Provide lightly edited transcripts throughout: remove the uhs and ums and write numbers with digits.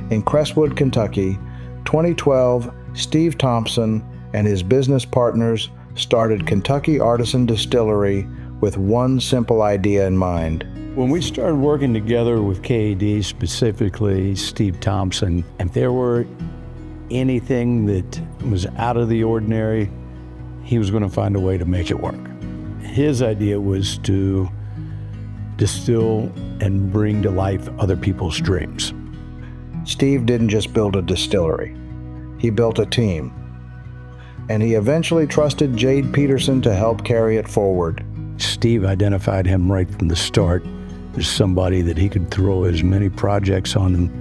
In Crestwood, Kentucky, 2012, Steve Thompson and his business partners started Kentucky Artisan Distillery with one simple idea in mind. When we started working together with KAD, specifically Steve Thompson, if there were anything that was out of the ordinary, he was going to find a way to make it work. His idea was to distill and bring to life other people's dreams. Steve didn't just build a distillery, he built a team. And he eventually trusted Jade Peterson to help carry it forward. Steve identified him right from the start as somebody that he could throw as many projects on,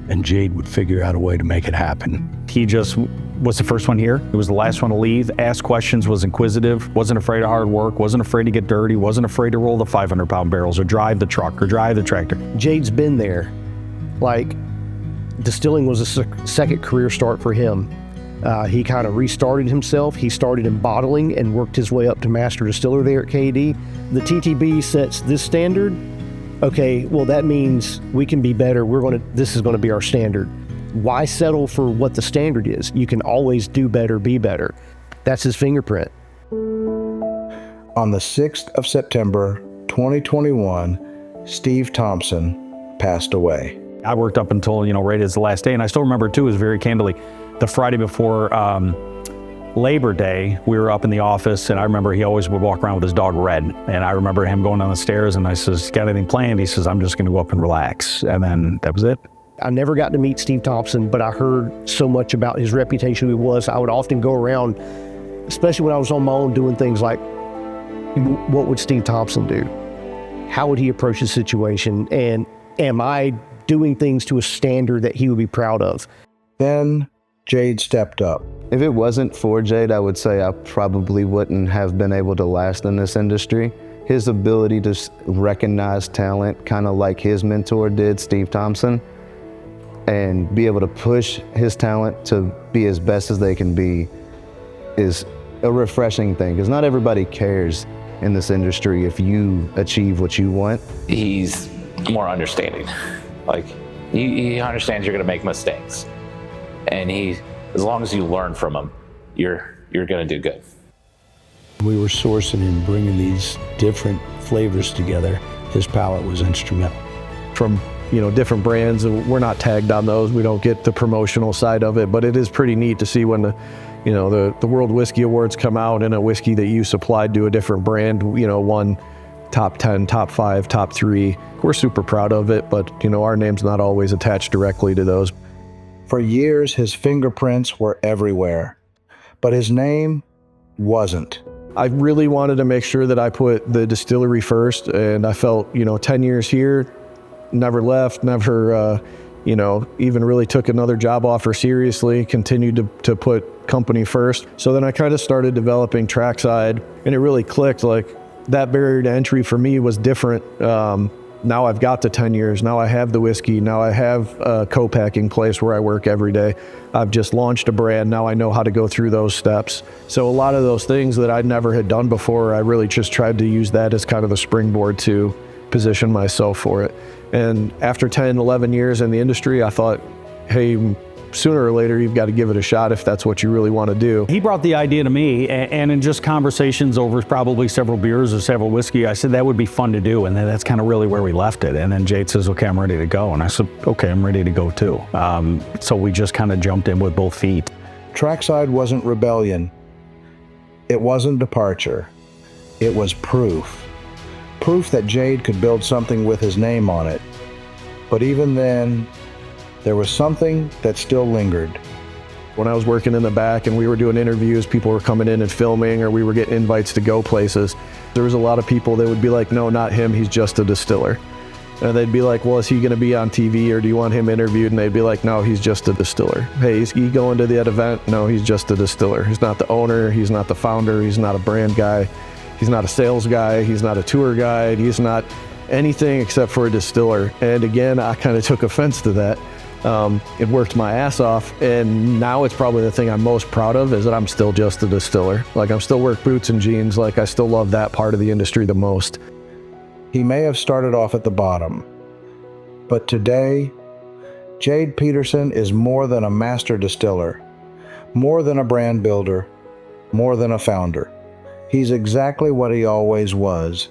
and Jade would figure out a way to make it happen. He just was the first one here. He was the last one to leave, asked questions, was inquisitive, wasn't afraid of hard work, wasn't afraid to get dirty, wasn't afraid to roll the 500-pound barrels or drive the truck or drive the tractor. Jade's been there. Like, distilling was a second career start for him. He kind of restarted himself. He started in bottling and worked his way up to master distiller there at KAD. The TTB sets this standard. Okay, well, that means we can be better. This is going to be our standard. Why settle for what the standard is? You can always do better, be better. That's his fingerprint. On the 6th of September, 2021, Steve Thompson passed away. I worked up until, right as the last day, and I still remember too, is very candidly, the Friday before Labor Day, we were up in the office, and I remember he always would walk around with his dog Red, and I remember him going down the stairs, and I says, "Got anything planned?" He says, "I'm just going to go up and relax," and then that was it. I never got to meet Steve Thompson, but I heard so much about his reputation, who he was. I would often go around, especially when I was on my own, doing things like, what would Steve Thompson do? How would he approach the situation? And am I doing things to a standard that he would be proud of? Then Jade stepped up. If it wasn't for Jade, I would say I probably wouldn't have been able to last in this industry. His ability to recognize talent, kind of like his mentor did, Steve Thompson, and be able to push his talent to be as best as they can be, is a refreshing thing, because not everybody cares in this industry if you achieve what you want. He's more understanding. Like, he understands you're gonna make mistakes. And as long as you learn from him, you're gonna do good. We were sourcing and bringing these different flavors together. His palate was instrumental. From different brands, and we're not tagged on those. We don't get the promotional side of it, but it is pretty neat to see when the World Whiskey Awards come out and a whiskey that you supplied to a different brand, won top 10, top 5, top 3. We're super proud of it, but our name's not always attached directly to those. For years, his fingerprints were everywhere, but his name wasn't. I really wanted to make sure that I put the distillery first, and I felt, 10 years here, never left, never, even really took another job offer seriously, continued to put company first. So then I kind of started developing Trackside, and it really clicked. Like, that barrier to entry for me was different. Now I've got the 10 years, now I have the whiskey, now I have a co-packing place where I work every day. I've just launched a brand, now I know how to go through those steps. So a lot of those things that I never had done before, I really just tried to use that as kind of a springboard to position myself for it. And after 10, 11 years in the industry, I thought, hey, sooner or later, you've got to give it a shot if that's what you really want to do. He brought the idea to me, and in just conversations over probably several beers or several whiskey, I said that would be fun to do, and then that's kind of really where we left it. And then Jade says, okay, I'm ready to go. And I said, okay, I'm ready to go too. So we just kind of jumped in with both feet. Trackside wasn't rebellion. It wasn't departure. It was proof. Proof that Jade could build something with his name on it. But even then, there was something that still lingered. When I was working in the back and we were doing interviews, people were coming in and filming, or we were getting invites to go places. There was a lot of people that would be like, no, not him, he's just a distiller. And they'd be like, well, is he gonna be on TV, or do you want him interviewed? And they'd be like, no, he's just a distiller. Hey, is he going to that event? No, he's just a distiller. He's not the owner, he's not the founder, he's not a brand guy, he's not a sales guy, he's not a tour guide, he's not anything except for a distiller. And again, I kind of took offense to that. It worked my ass off, and now it's probably the thing I'm most proud of, is that I'm still just a distiller. Like, I'm still wearing boots and jeans. Like, I still love that part of the industry the most. He may have started off at the bottom, but today, Jade Peterson is more than a master distiller, more than a brand builder, more than a founder. He's exactly what he always was,